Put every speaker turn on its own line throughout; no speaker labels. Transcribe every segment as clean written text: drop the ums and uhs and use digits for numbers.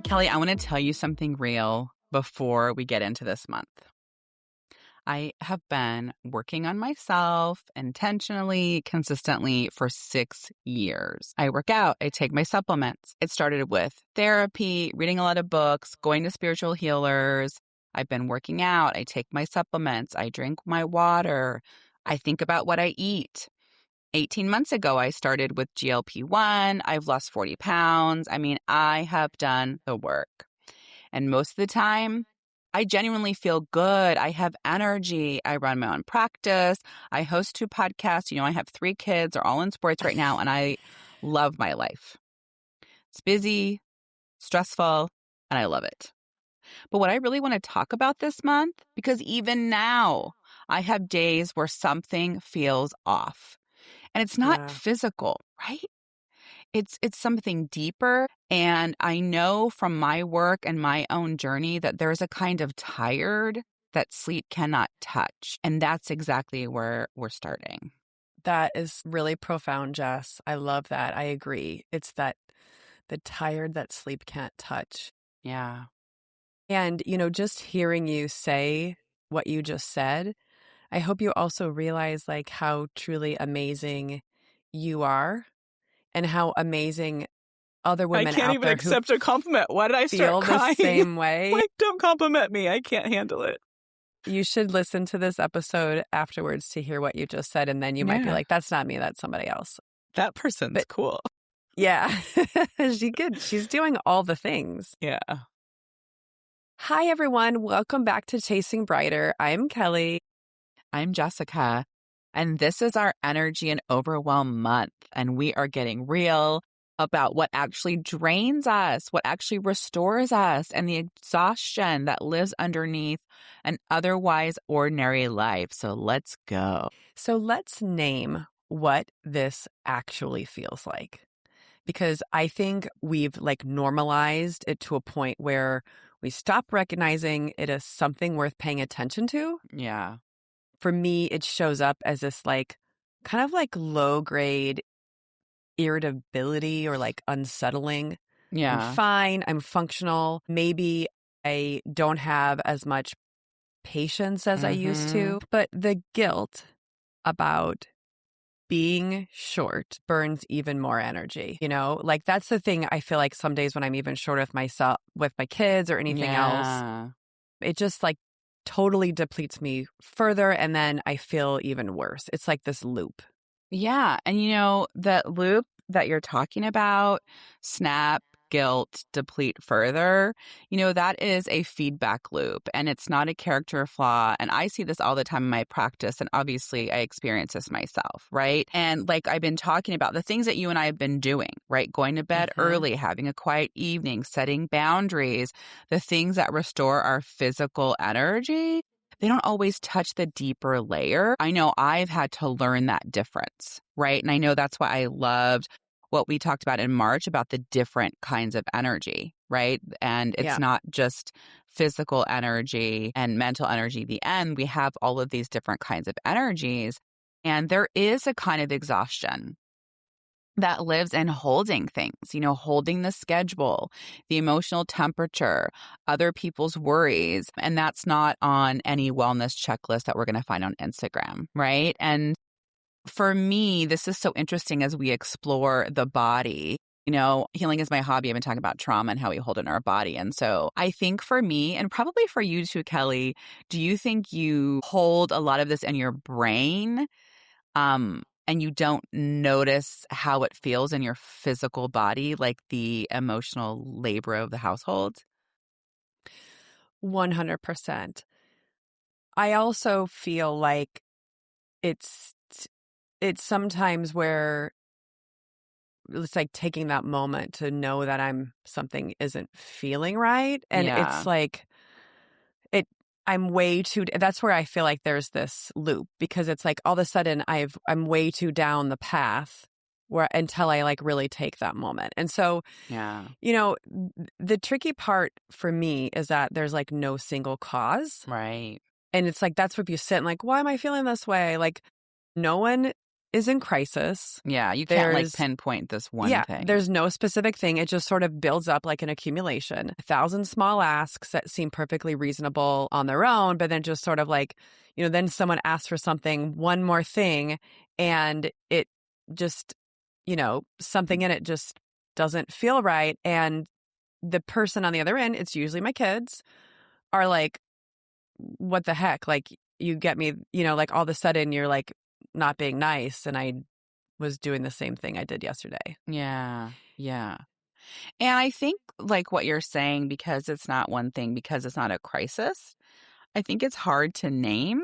Kelly, I want to tell you something real before we get into this month. I have been working on myself intentionally, consistently for 6 years. I work out, I take my supplements. It started with therapy, reading a lot of books, going to spiritual healers. I've been working out, I take my supplements, I drink my water, I think about what I eat. 18 months ago, I started with GLP-1. I've lost 40 pounds. I mean, I have done the work. And most of the time, I genuinely feel good. I have energy. I run my own practice. I host 2 podcasts. I have 3 kids. They're all in sports right now, and I love my life. It's busy, stressful, and I love it. But what I really want to talk about this month, because even now, I have days where something feels off. And it's not physical, right? It's something deeper. And I know from my work and my own journey that there's a kind of tired that sleep cannot touch. And that's exactly where we're starting.
That is really profound, Jess. I love that. I agree. It's that the tired that sleep can't touch.
Yeah.
And, just hearing you say what you just said, I hope you also realize like how truly amazing you are and how amazing other women
I can't
out
even
there
accept a compliment. Why did I
feel
start crying?
the same way.
Like, don't compliment me. I can't handle it.
You should listen to this episode afterwards to hear what you just said. And then you might be like, that's not me, that's somebody else.
That person's cool.
Yeah. She's doing all the things.
Yeah.
Hi, everyone. Welcome back to Chasing Brighter. I'm Kelly.
I'm Jessica. And this is our Energy and Overwhelm month. And we are getting real about what actually drains us, what actually restores us, and the exhaustion that lives underneath an otherwise ordinary life. So let's go.
So let's name what this actually feels like. Because I think we've normalized it to a point where we stop recognizing it as something worth paying attention to.
Yeah.
For me, it shows up as this kind of low grade irritability or unsettling.
Yeah.
I'm fine. I'm functional. Maybe I don't have as much patience as I used to. But the guilt about being short burns even more energy, that's the thing. I feel like some days when I'm even short with myself, with my kids or anything else, it just totally depletes me further. And then I feel even worse. It's like this loop.
Yeah. And that loop that you're talking about, snap, guilt, deplete further, that is a feedback loop and it's not a character flaw. And I see this all the time in my practice. And obviously I experience this myself, right? And I've been talking about the things that you and I have been doing, right? Going to bed early, having a quiet evening, setting boundaries, the things that restore our physical energy. They don't always touch the deeper layer. I know I've had to learn that difference, right? And I know that's why I loved what we talked about in March about the different kinds of energy, right? And it's not just physical energy and mental energy. The end, we have all of these different kinds of energies. And there is a kind of exhaustion that lives in holding things, holding the schedule, the emotional temperature, other people's worries. And that's not on any wellness checklist that we're going to find on Instagram, right? And for me, this is so interesting as we explore the body. Healing is my hobby. I've been talking about trauma and how we hold it in our body. And so I think for me, and probably for you too, Kelly, do you think you hold a lot of this in your brain? And you don't notice how it feels in your physical body, like the emotional labor of the household?
100%. I also feel like it's sometimes where it's taking that moment to know that something isn't feeling right. And it's I'm way too, that's where I feel like there's this loop because it's all of a sudden I'm way too down the path until I really take that moment. And so, the tricky part for me is that there's no single cause.
Right.
And it's that's where you sit and why am I feeling this way? No one is in crisis.
Yeah, you can't like
There's
pinpoint this one
Yeah,
thing.
there's no specific thing. It just sort of builds up like an accumulation. 1,000 small asks that seem perfectly reasonable on their own, but then just sort of like, then someone asks for something, one more thing, and it just, something in it just doesn't feel right. And the person on the other end, it's usually my kids, are like, what the heck? Like, you get me, like all of a sudden you're like not being nice. And I was doing the same thing I did yesterday.
Yeah. Yeah. And I think like what you're saying, because it's not one thing, because it's not a crisis, I think it's hard to name.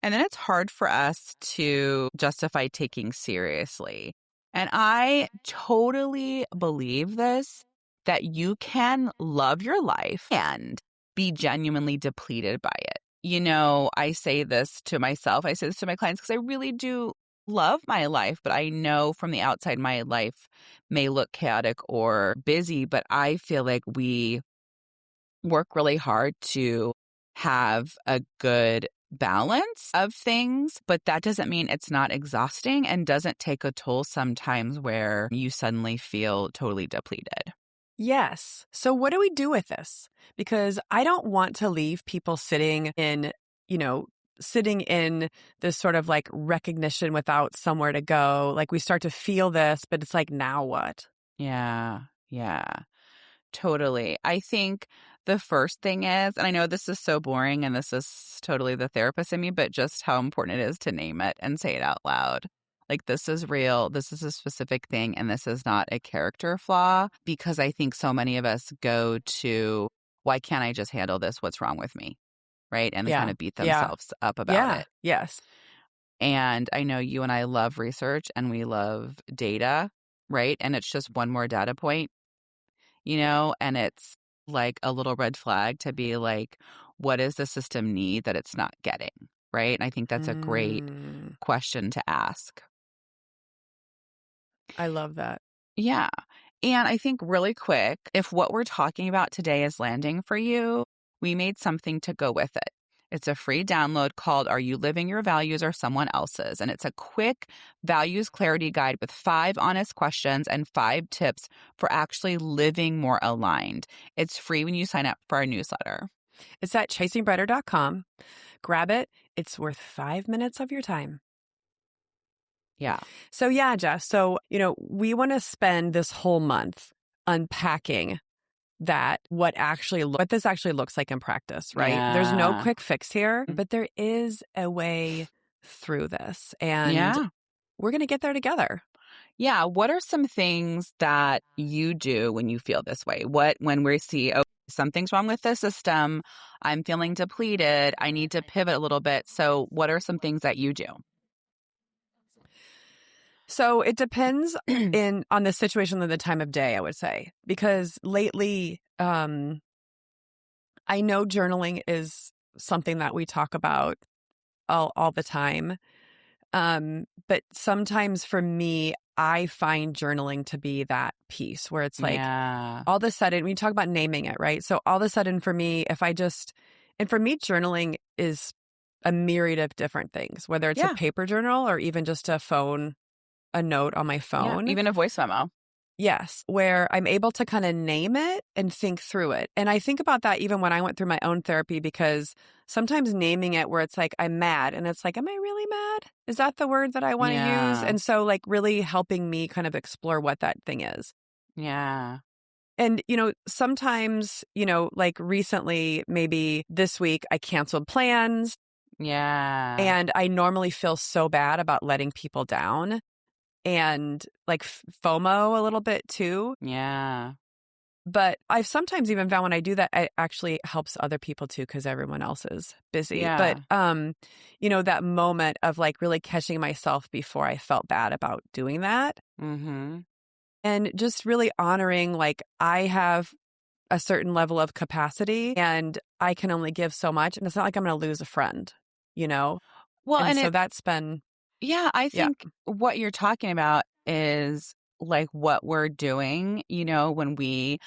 And then it's hard for us to justify taking seriously. And I totally believe this, that you can love your life and be genuinely depleted by it. I say this to myself, I say this to my clients because I really do love my life, but I know from the outside my life may look chaotic or busy, but I feel like we work really hard to have a good balance of things, but that doesn't mean it's not exhausting and doesn't take a toll sometimes where you suddenly feel totally depleted.
Yes. So what do we do with this? Because I don't want to leave people sitting in this sort of like recognition without somewhere to go. Like we start to feel this, but it's like, now what?
Yeah. Yeah. Totally. I think the first thing is, and I know this is so boring and this is totally the therapist in me, but just how important it is to name it and say it out loud. Like, this is real. This is a specific thing. And this is not a character flaw, because I think so many of us go to, why can't I just handle this? What's wrong with me? Right. And they kind
Yeah.
of beat
Yeah.
themselves up about
Yeah.
it.
Yes.
And I know you and I love research and we love data. Right. And it's just one more data point, and it's like a little red flag to be like, what does the system need that it's not getting? Right. And I think that's a great question to ask.
I love that.
Yeah. And I think really quick, if what we're talking about today is landing for you, we made something to go with it. It's a free download called Are You Living Your Values or Someone Else's? And it's a quick values clarity guide with 5 honest questions and 5 tips for actually living more aligned. It's free when you sign up for our newsletter.
It's at chasingbrighter.com. Grab it. It's worth 5 minutes of your time.
Yeah.
So yeah, Jess. So, we want to spend this whole month unpacking what this actually looks like in practice, right?
Yeah.
There's no quick fix here, but there is a way through this. And we're going to get there together.
Yeah. What are some things that you do when you feel this way? When we see, oh, something's wrong with the system, I'm feeling depleted, I need to pivot a little bit. So what are some things that you do?
So it depends on the situation and the time of day, I would say, because lately, I know journaling is something that we talk about all the time. But sometimes for me, I find journaling to be that piece where it's like all of a sudden, we talk about naming it, right? So all of a sudden for me, and for me, journaling is a myriad of different things, whether it's a paper journal or even just a note on my phone.
Even a voice memo.
Yes, where I'm able to kind of name it and think through it. And I think about that even when I went through my own therapy, because sometimes naming it where it's like, I'm mad. And it's like, am I really mad? Is that the word that I want to use? And so like really helping me kind of explore what that thing is.
Yeah.
And, sometimes, like recently, maybe this week, I canceled plans.
Yeah.
And I normally feel so bad about letting people down. And like FOMO a little bit too.
Yeah.
But I've sometimes even found when I do that, it actually helps other people too, because everyone else is busy.
Yeah.
But, that moment of like really catching myself before I felt bad about doing that.
Mm-hmm.
And just really honoring, like, I have a certain level of capacity and I can only give so much. And it's not like I'm going to lose a friend, Well, and so that's been...
Yeah, I think what you're talking about is like what we're doing, when we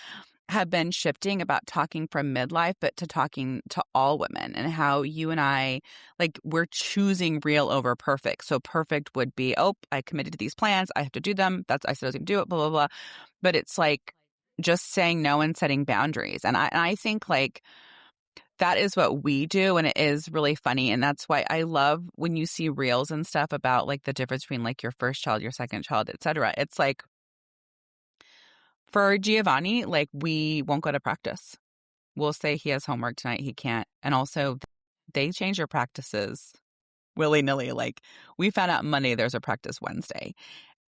have been shifting about talking from midlife, but to talking to all women, and how you and I, like, we're choosing real over perfect. So perfect would be, oh, I committed to these plans. I have to do them. I said I was going to do it, blah, blah, blah. But it's like just saying no and setting boundaries. And I think like that is what we do. And it is really funny. And that's why I love when you see reels and stuff about like the difference between like your first child, your second child, etc. It's like, for Giovanni, like, we won't go to practice. We'll say he has homework tonight, he can't. And also, they change their practices willy-nilly. Like, we found out Monday there's a practice Wednesday.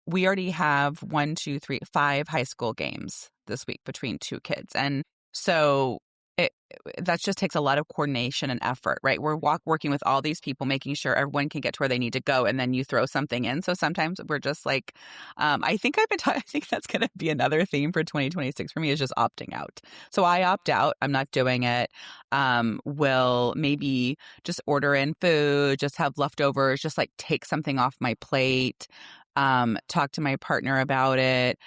We already have 5 high school games this week between 2 kids. And so that just takes a lot of coordination and effort, right? We're working with all these people, making sure everyone can get to where they need to go, and then you throw something in. So sometimes we're just like, I think I think that's going to be another theme for 2026 for me, is just opting out. So I opt out. I'm not doing it. Will maybe just order in food, just have leftovers, just like take something off my plate. Talk to my partner about it.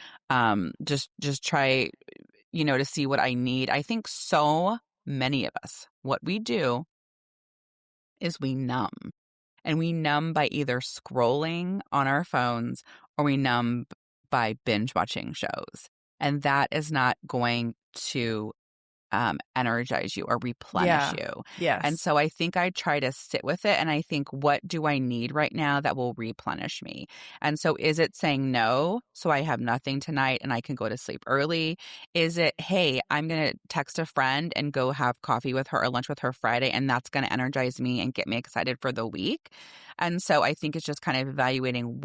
Just try, to see what I need. I think so many of us, what we do is we numb. And we numb by either scrolling on our phones, or we numb by binge watching shows. And that is not going to energize you or replenish you.
Yes.
And so I think I try to sit with it, and I think, what do I need right now that will replenish me? And so is it saying no, so I have nothing tonight and I can go to sleep early? Is it, hey, I'm going to text a friend and go have coffee with her or lunch with her Friday, and that's going to energize me and get me excited for the week? And so I think it's just kind of evaluating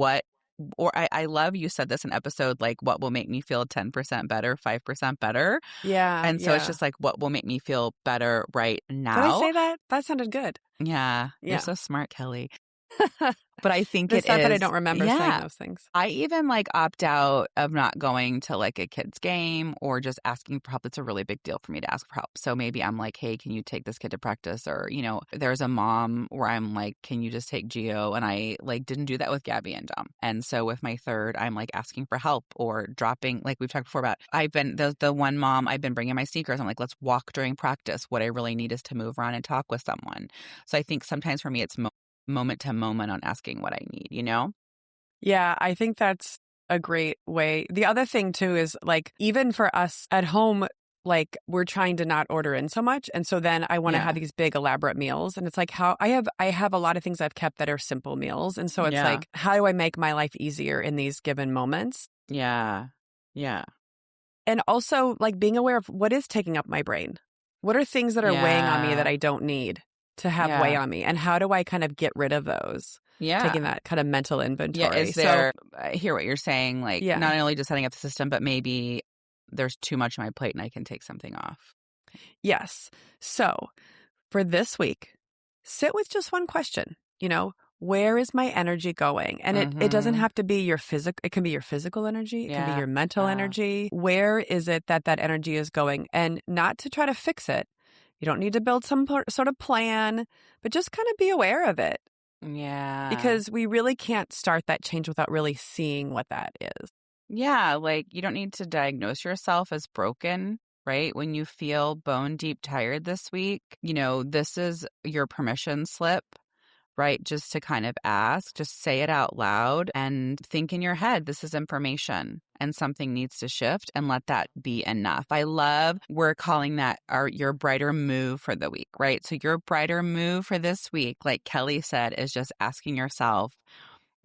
I love, you said this in episode, like, what will make me feel 10% better, 5% better.
Yeah.
And so it's just like, what will make me feel better right now?
Did I say that? That sounded good.
Yeah. You're so smart, Kelly. But I think
it's not that I don't remember saying those things.
I even like opt out of not going to like a kid's game or just asking for help. It's a really big deal for me to ask for help. So maybe I'm like, hey, can you take this kid to practice? Or, there's a mom where I'm like, can you just take Gio? And I like didn't do that with Gabby and Dom. And so with my third, I'm like asking for help or dropping, like we've talked before about, I've been the one mom, I've been bringing my sneakers. I'm like, let's walk during practice. What I really need is to move around and talk with someone. So I think sometimes for me, it's moment to moment on asking what I need,
Yeah, I think that's a great way. The other thing too is like, even for us at home, like we're trying to not order in so much. And so then I want to have these big elaborate meals. And it's like, how I have a lot of things I've kept that are simple meals. And so it's like, how do I make my life easier in these given moments?
Yeah. Yeah.
And also like being aware of what is taking up my brain. What are things that are weighing on me that I don't need to have weigh on me? And how do I kind of get rid of those?
Yeah.
Taking that kind of mental inventory.
I hear what you're saying. Like, not only just setting up the system, but maybe there's too much on my plate and I can take something off.
Yes. So for this week, sit with just one question, where is my energy going? And it doesn't have to be your physical, it can be your physical energy. It can be your mental energy. Where is it that energy is going? And not to try to fix it. You don't need to build some sort of plan, but just kind of be aware of it.
Yeah.
Because we really can't start that change without really seeing what that is.
Yeah. Like, you don't need to diagnose yourself as broken, right? When you feel bone deep tired this week, this is your permission slip, right? Just to kind of ask, just say it out loud and think in your head, this is information and something needs to shift, and let that be enough. I love, we're calling that your brighter move for the week, right? So your brighter move for this week, like Kelly said, is just asking yourself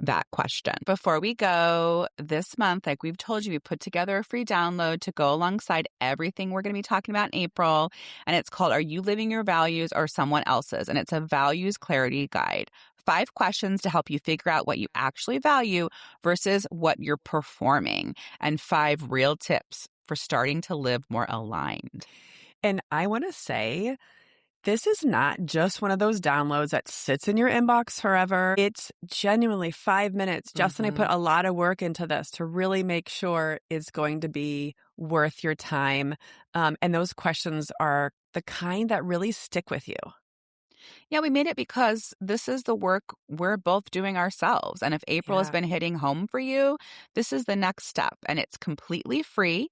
that question. Before we go this month, like we've told you, we put together a free download to go alongside everything we're going to be talking about in April. And it's called, Are You Living Your Values or Someone Else's? And it's a values clarity guide. 5 questions to help you figure out what you actually value versus what you're performing. And 5 real tips for starting to live more aligned.
And I want to say, this is not just one of those downloads that sits in your inbox forever. It's genuinely 5 minutes. Justin and I put a lot of work into this to really make sure it's going to be worth your time. And those questions are the kind that really stick with you.
Yeah, we made it because this is the work we're both doing ourselves. And if April has been hitting home for you, this is the next step. And it's completely free.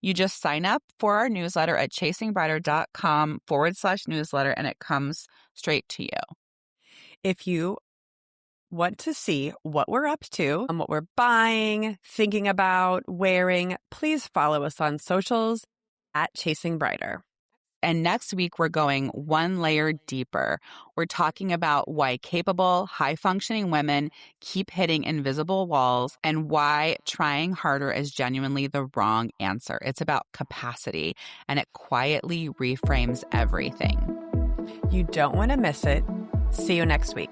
You just sign up for our newsletter at chasingbrighter.com/newsletter, and it comes straight to you.
If you want to see what we're up to and what we're buying, thinking about, wearing, please follow us on socials at Chasing Brighter.
And next week, we're going one layer deeper. We're talking about why capable, high-functioning women keep hitting invisible walls and why trying harder is genuinely the wrong answer. It's about capacity, and it quietly reframes everything.
You don't want to miss it. See you next week.